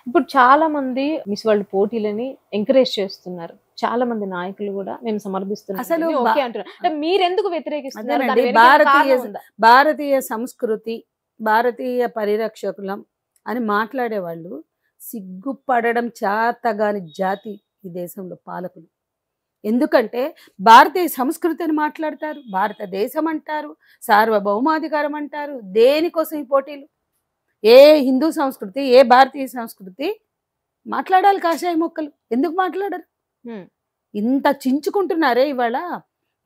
ఇప్పుడు చాలా మంది మిస్ వరల్డ్ పోటీలని ఎంకరేజ్ చేస్తున్నారు. చాలా మంది నాయకులు గూడా మేము సమర్థిస్తున్నాం అసలు దీన్ని. ఓకే అంటున్నారు. అంటే మీరెందుకు వ్యతిరేకిస్తున్నారు? అదేనండి. దాని వెనక ఏమైనా కారణం ఉందా? భారతీయ సంస్కృతి, భారతీయ పరిరక్షకులం అని మాట్లాడేవాళ్ళు సిగ్గుపడడం చేతగాని జాతి ఈ దేశంలో పాలకులు. ఎందుకంటే భారతీయ సంస్కృతి అని మాట్లాడతారు, భారతదేశం అంటారు, సార్వభౌమాధికారం అంటారు. దేనికోసం ఈ పోటీలు? ఏ హిందూ సంస్కృతి, ఏ భారతీయ సంస్కృతి మాట్లాడాలి కాషాయ మొక్కలు? ఎందుకు మాట్లాడరు? హ్మ్. ఇంత చించుకుంటున్నారే ఇవాళ.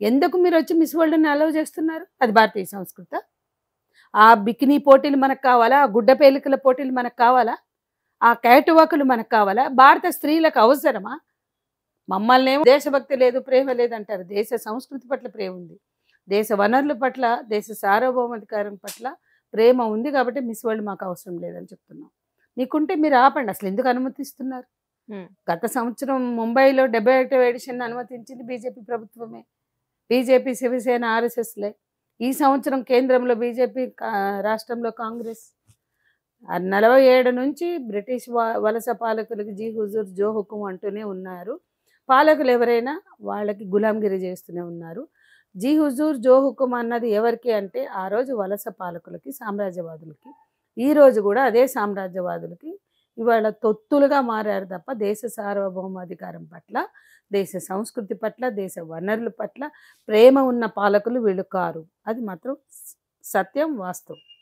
ఎందుకు మీరొచ్చి మిస్ వరల్డ్‌ని అలౌ చేస్తున్నారు? అది భారతీయ సంస్కృతా? ఆ బికినీ పోటీలు మనకు కావాలా? ఆ గుడ్డ పేలికల పోటీలు మనకు కావాలా? ఆ క్యాట్ వాకులు మనకు కావాలా? భారత స్త్రీలకు అవసరమా? మమ్మల్నేమో దేశభక్తి లేదు, ప్రేమ లేదంటారు. దేశ సంస్కృతి పట్ల ప్రేమ ఉంది. దేశ వనరుల పట్ల, దేశ సార్వభౌమాధికారం పట్ల ప్రేమ ఉంది కాబట్టి మిస్ వరల్డ్ మాకు అవసరం లేదని చెప్తున్నాం. మీకుంటే మీరు ఆపండి. అసలు ఎందుకు అనుమతిస్తున్నారు? హ్మ్. గత సంవత్సరం ముంబైలో 78వ ఎడిషన్ అనుమతించింది బీజేపీ ప్రభుత్వమే. బీజేపీ, శివసేన, ఆర్ఎస్ఎస్‌లే. ఈ సంవత్సరం కేంద్రంలో బీజేపీ, రాష్ట్రంలో కాంగ్రెస్. 47 నుంచి బ్రిటిష్ వలస పాలకులకి జీ హుజూర్, జో హుకుం అంటూనే ఉన్నారు. పాలకులు ఎవరైనా వాళ్ళకి గులాంగిరి చేస్తూనే ఉన్నారు. జీ హుజూర్, జో హుకుం అన్నది ఎవరికి అంటే ఆ రోజు వలస పాలకులకి, సామ్రాజ్యవాదులకి. ఈ రోజు కూడా అదే సామ్రాజ్యవాదులకి ఇవాళ తొత్తులుగా మారారు తప్ప దేశ సార్వభౌమాధికారం పట్ల, దేశ సంస్కృతి పట్ల, దేశ వనరుల పట్ల ప్రేమ ఉన్న పాలకులు వీళ్ళు కారు. అది మాత్రం సత్యం, వాస్తవం.